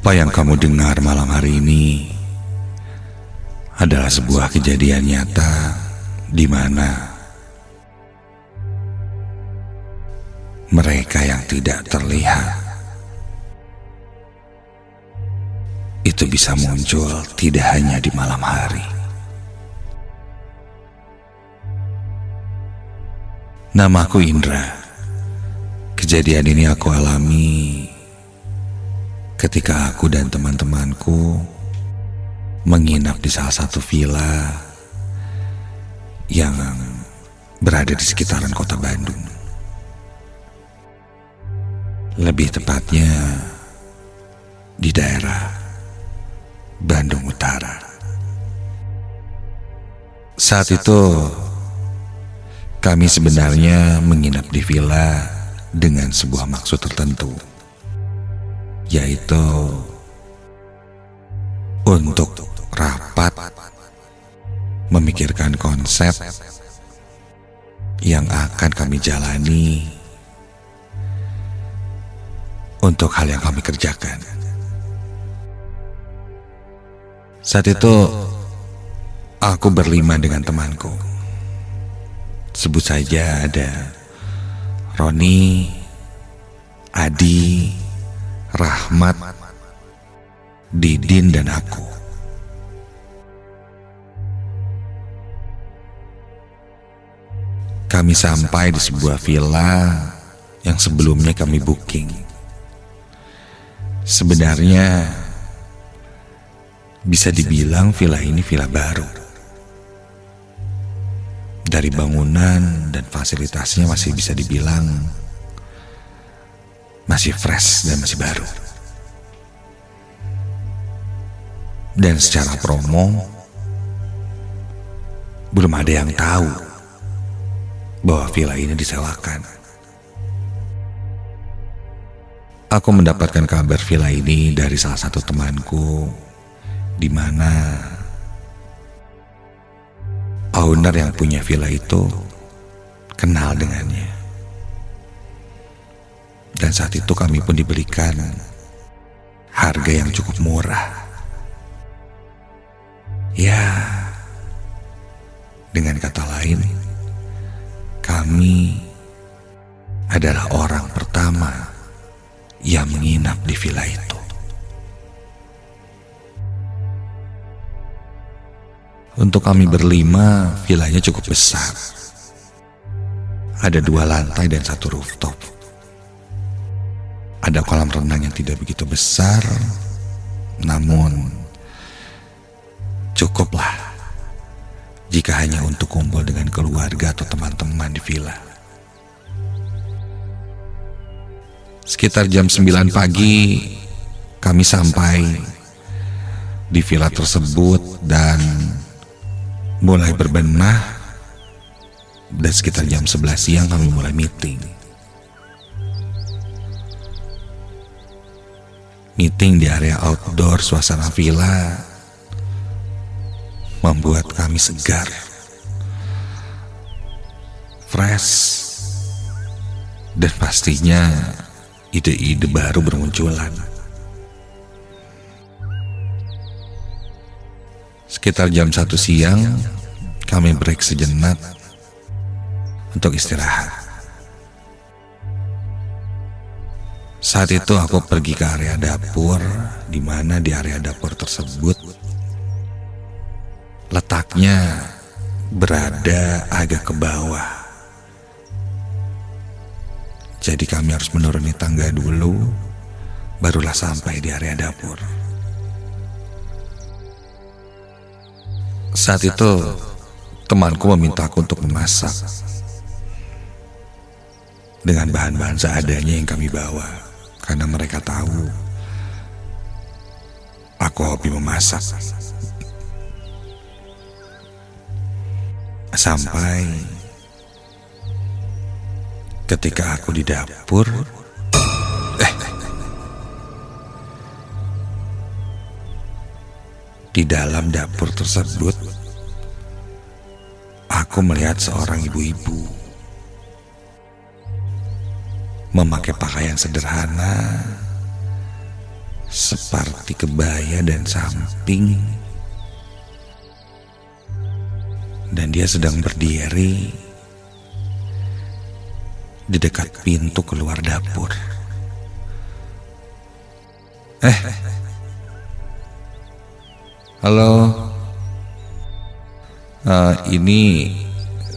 Apa yang kamu dengar malam hari ini adalah sebuah kejadian nyata di mana mereka yang tidak terlihat itu bisa muncul tidak hanya di malam hari. Namaku Indra. Kejadian ini aku alami ketika aku dan teman-temanku menginap di salah satu villa yang berada di sekitaran kota Bandung. Lebih tepatnya di daerah Bandung Utara. Saat itu kami sebenarnya menginap di villa dengan sebuah maksud tertentu, yaitu untuk rapat memikirkan konsep yang akan kami jalani untuk hal yang kami kerjakan. Saat itu aku berlima dengan temanku. Sebut saja ada Roni, Adi, Rahmat, Didin, dan aku. Kami sampai di sebuah villa yang sebelumnya kami booking. Sebenarnya bisa dibilang villa ini villa baru. Dari bangunan dan fasilitasnya masih bisa dibilang masih fresh dan masih baru. Dan secara promo belum ada yang tahu bahwa villa ini disewakan. Aku mendapatkan kabar villa ini dari salah satu temanku, di mana owner yang punya villa itu kenal dengannya. Dan saat itu kami pun diberikan harga yang cukup murah. Ya, dengan kata lain, kami adalah orang pertama yang menginap di villa itu. Untuk kami berlima, villanya cukup besar. Ada 2 lantai dan 1 rooftop. Ada kolam renang yang tidak begitu besar, namun cukuplah jika hanya untuk kumpul dengan keluarga atau teman-teman di villa. Sekitar jam 9 pagi, kami sampai di villa tersebut dan mulai berbenah, dan sekitar jam 11 siang kami mulai meeting. Meeting di area outdoor suasana villa membuat kami segar, fresh, dan pastinya ide-ide baru bermunculan. Sekitar jam 1 siang, kami break sejenak untuk istirahat. Saat itu aku pergi ke area dapur, di mana di area dapur tersebut letaknya berada agak ke bawah. Jadi kami harus menuruni tangga dulu, barulah sampai di area dapur. Saat itu temanku memintaku untuk memasak dengan bahan-bahan seadanya yang kami bawa, karena mereka tahu aku hobi memasak. Sampai ketika aku di dapur, di dalam dapur tersebut, aku melihat seorang ibu-ibu memakai pakaian sederhana seperti kebaya dan samping, dan dia sedang berdiri di dekat pintu keluar dapur. Halo, ini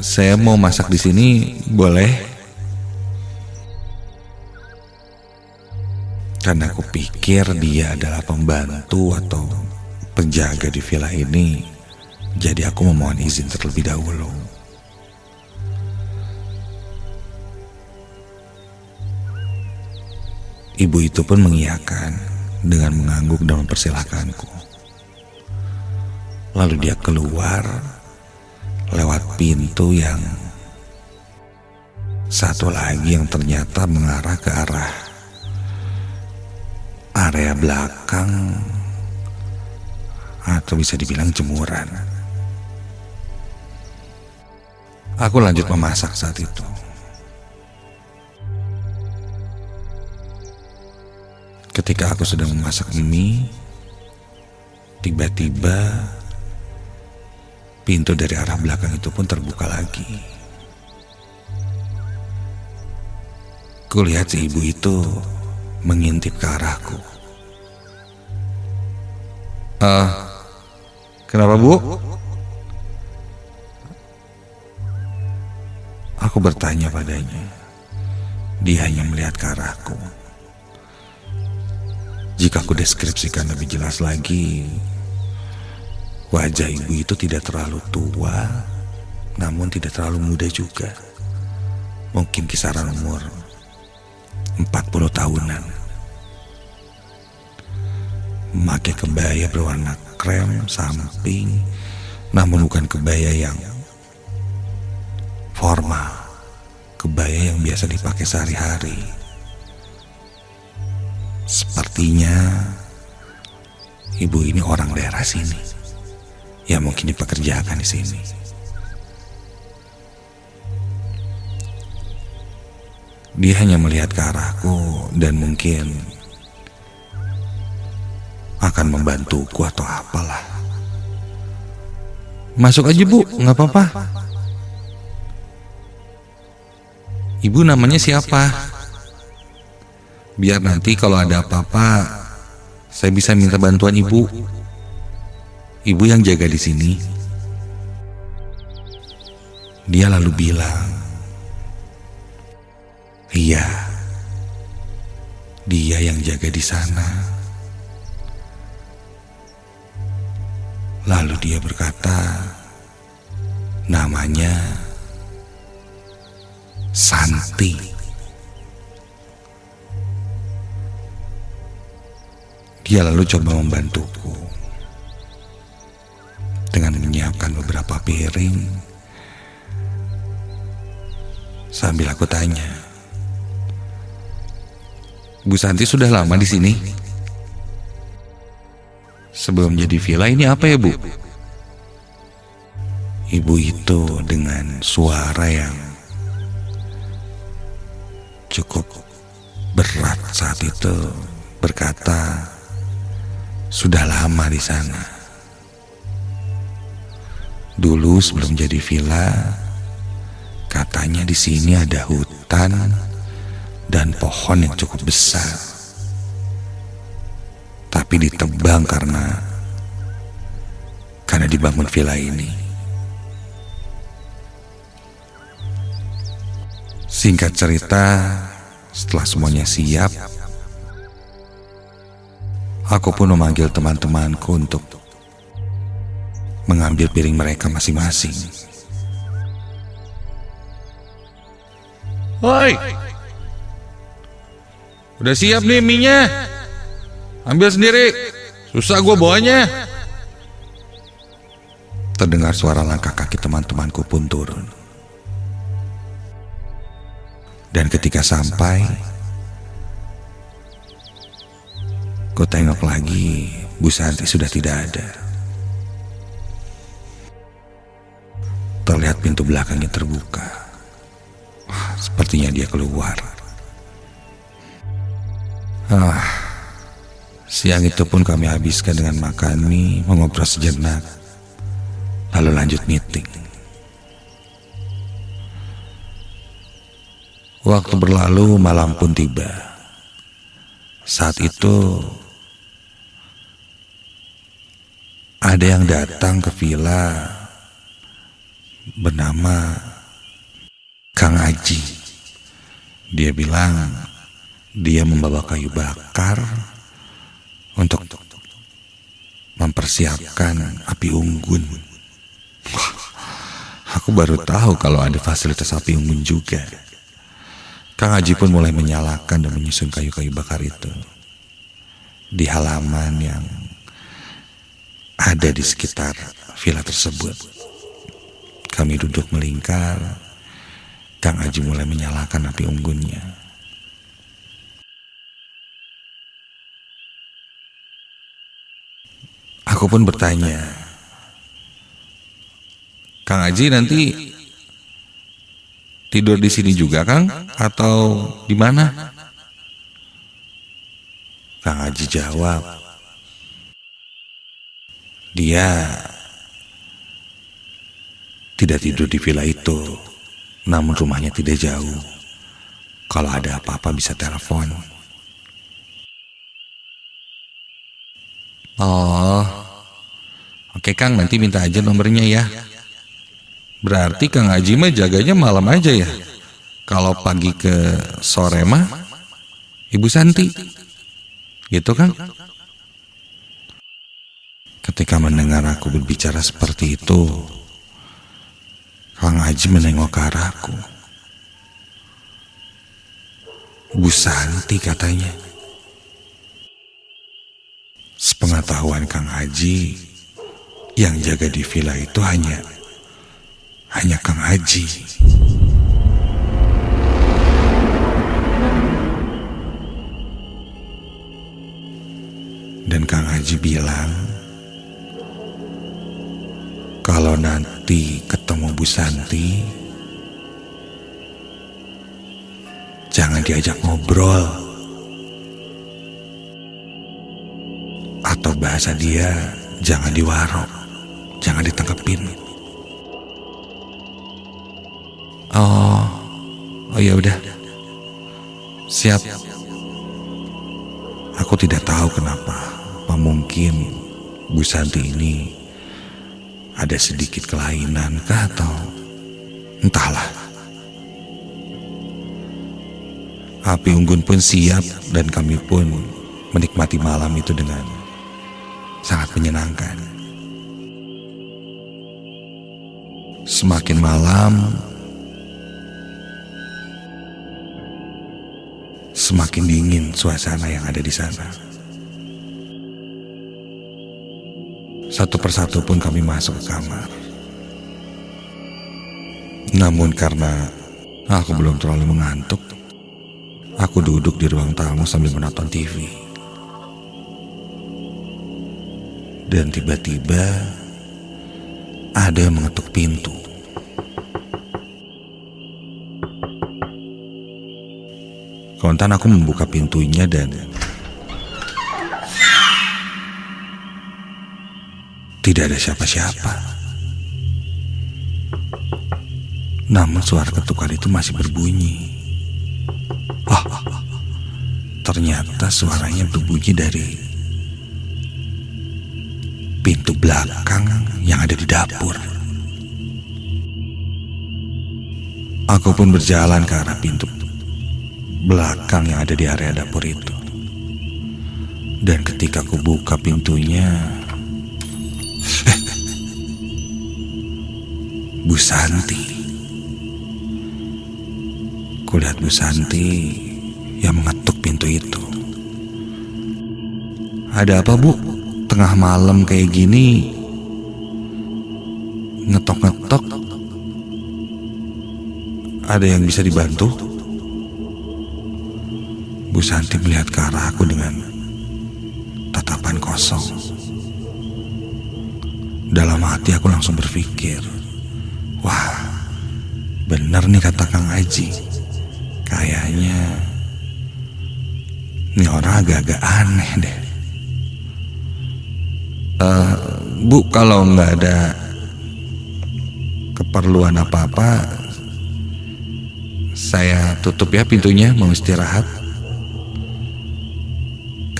saya mau masak di sini, boleh? Karena aku pikir dia adalah pembantu atau penjaga di villa ini, jadi aku memohon izin terlebih dahulu. Ibu itu pun mengiyakan dengan mengangguk dan mempersilahkanku. Lalu dia keluar lewat pintu yang satu lagi yang ternyata mengarah ke arah area belakang, atau bisa dibilang jemuran. Aku lanjut memasak saat itu. Ketika aku sedang memasak mie, tiba-tiba pintu dari arah belakang itu pun terbuka lagi. Kulihat si ibu itu mengintip ke arahku. Kenapa, Bu? Aku bertanya padanya. Dia hanya melihat ke arahku. Jika aku deskripsikan lebih jelas lagi, wajah ibu itu tidak terlalu tua, namun tidak terlalu muda juga. Mungkin kisaran umur 40 tahunan. Memakai kebaya berwarna krem samping, namun bukan kebaya yang formal, kebaya yang biasa dipakai sehari-hari. Sepertinya ibu ini orang daerah sini, ya mungkin dipekerjakan di sini. Dia hanya melihat ke arahku dan mungkin akan membantuku atau apalah. Masuk aja, Bu, nggak apa-apa. Ibu namanya siapa? Biar nanti kalau ada apa-apa saya bisa minta bantuan ibu. Ibu yang jaga di sini. Dia lalu bilang, iya, dia yang jaga di sana. Lalu dia berkata, namanya Santi. Dia lalu coba membantuku dengan menyiapkan beberapa piring. Sambil aku tanya, Bu Santi sudah lama di sini? Sebelum jadi villa ini apa ya, Bu? Ibu itu dengan suara yang cukup berat saat itu berkata, sudah lama di sana. Dulu sebelum jadi villa, katanya di sini ada hutan dan pohon yang cukup besar, tapi ditebang karena dibangun villa ini. Singkat cerita, setelah semuanya siap, aku pun memanggil teman-temanku untuk mengambil piring mereka masing-masing. Woi, udah siap nih mie-nya? Ambil sendiri, susah gue bawanya. Terdengar suara langkah kaki teman-temanku pun turun. Dan ketika sampai, ku tengok lagi, Bu Santi sudah tidak ada. Terlihat pintu belakangnya terbuka. Sepertinya dia keluar. Siang itu pun kami habiskan dengan makan mie, mengobrol sejenak, lalu lanjut meeting. Waktu berlalu, malam pun tiba. Saat itu ada yang datang ke villa bernama Kang Aji. Dia bilang dia membawa kayu bakar untuk mempersiapkan api unggun. Aku baru tahu kalau ada fasilitas api unggun juga. Kang Haji pun mulai menyalakan dan menyusun kayu-kayu bakar itu di halaman yang ada di sekitar villa tersebut. Kami duduk melingkar. Kang Haji mulai menyalakan api unggunnya. Aku pun bertanya, "Kang Haji nanti tidur di sini juga, Kang? Atau di mana?" Kang Haji jawab, dia tidak tidur di villa itu, namun rumahnya tidak jauh. Kalau ada apa-apa bisa telepon. Oh, oke Kang, nanti minta aja nomornya ya. Berarti Kang Haji mah jaganya malam aja ya. Kalau pagi ke sore mah Ibu Santi. Gitu Kang? Ketika mendengar aku berbicara seperti itu, Kang Haji menengok ke arahku. Bu Santi katanya. Sepengetahuan Kang Haji, yang jaga di villa itu hanya Kang Haji. Dan Kang Haji bilang, kalau nanti ketemu Bu Santi, jangan diajak ngobrol. Atau bahasa dia, jangan diwarok, jangan ditangkepin. Oh ya udah, siap. Aku tidak tahu kenapa, apa mungkin Bu Santi ini ada sedikit kelainan kah atau entahlah. Api unggun pun siap dan kami pun menikmati malam itu dengan sangat menyenangkan. Semakin malam, semakin dingin suasana yang ada di sana. Satu persatu pun kami masuk ke kamar. Namun karena aku belum terlalu mengantuk, aku duduk di ruang tamu sambil menonton TV. Dan tiba-tiba ada yang mengetuk pintu. Kontan aku membuka pintunya dan tidak ada siapa-siapa. Namun suara ketukan itu masih berbunyi. Ternyata suaranya berbunyi dari pintu belakang yang ada di dapur. Aku pun berjalan ke arah pintu belakang yang ada di area dapur itu. Dan ketika aku buka pintunya, Bu Santi. Kulihat Bu Santi yang mengetuk pintu itu. "Ada apa Bu? Tengah malam kayak gini ngetok-ngetok. Ada yang bisa dibantu?" Bu Santi melihat ke arah aku dengan tatapan kosong. Dalam hati aku langsung berpikir, wah, bener nih kata Kang Haji. Kayaknya ini orang agak-agak aneh deh. Bu, kalau nggak ada keperluan apa-apa, saya tutup ya pintunya, mau istirahat.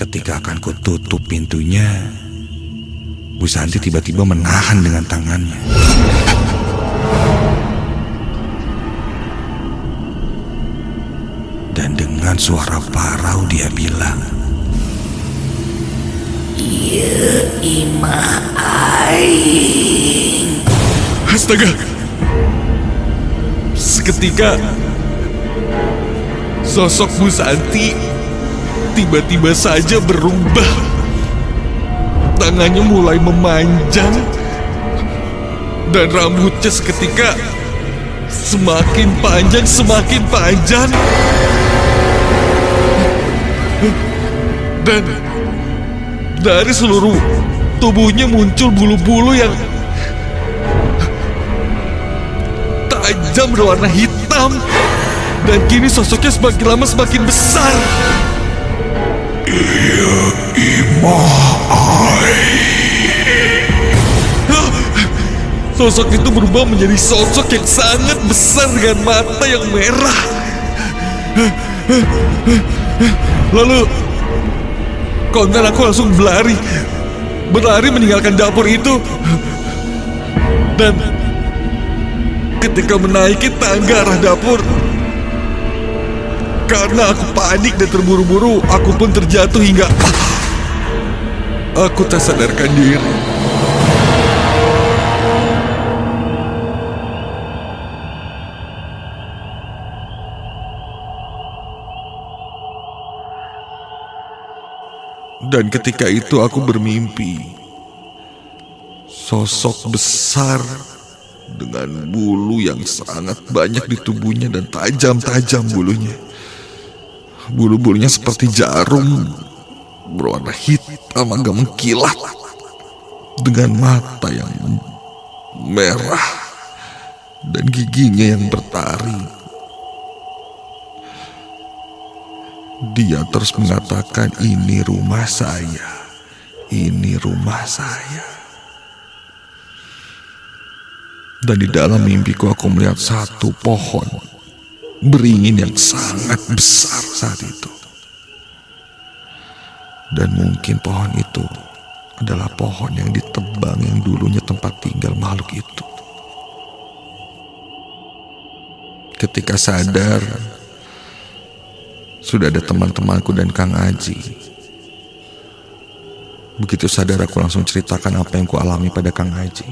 Ketika akan kututup pintunya, Bu Santi tiba-tiba menahan dengan tangannya. Dan dengan suara parau dia bilang, "Ieu imah aing." Astaga! Seketika sosok Bu Santi tiba-tiba saja berubah. Tangannya mulai memanjang dan rambutnya seketika semakin panjang, semakin panjang. Dan dari seluruh tubuhnya muncul bulu-bulu yang tajam berwarna hitam. Dan kini sosoknya semakin lama semakin besar. Sosok itu berubah menjadi sosok yang sangat besar dengan mata yang merah. Lalu konten aku langsung berlari meninggalkan dapur itu. Dan ketika menaiki tangga arah dapur, karena aku panik dan terburu-buru, aku pun terjatuh hingga aku tak sadarkan diri. Dan ketika itu aku bermimpi sosok besar dengan bulu yang sangat banyak di tubuhnya dan tajam-tajam bulunya. Bulu-bulunya seperti jarum, berwarna hitam agak mengkilat, dengan mata yang merah dan giginya yang bertaring. Dia terus mengatakan, "Ini rumah saya, ini rumah saya." Dan di dalam mimpiku aku melihat satu pohon beringin yang sangat besar saat itu. Dan mungkin pohon itu adalah pohon yang ditebang yang dulunya tempat tinggal makhluk itu. Ketika sadar, sudah ada teman-temanku dan Kang Aji. Begitu sadar aku langsung ceritakan apa yang ku alami pada Kang Aji.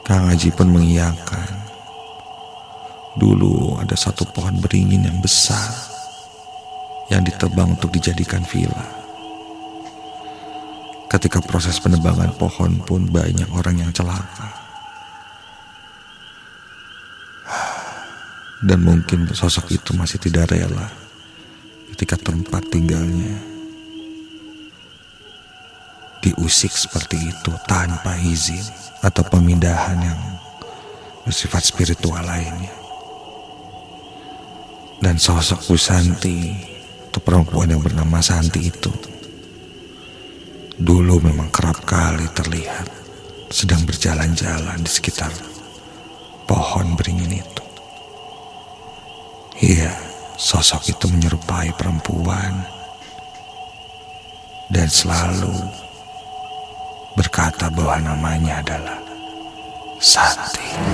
Kang Aji pun mengiyakan. Dulu ada satu pohon beringin yang besar yang ditebang untuk dijadikan villa. Ketika proses penebangan pohon pun banyak orang yang celaka. Dan mungkin sosok itu masih tidak rela ketika tempat tinggalnya diusik seperti itu tanpa izin atau pemindahan yang bersifat spiritual lainnya. Dan sosok Bu Santi atau perempuan yang bernama Santi itu dulu memang kerap kali terlihat sedang berjalan-jalan di sekitar pohon beringin itu. Iya, sosok itu menyerupai perempuan dan selalu berkata bahwa namanya adalah Santi.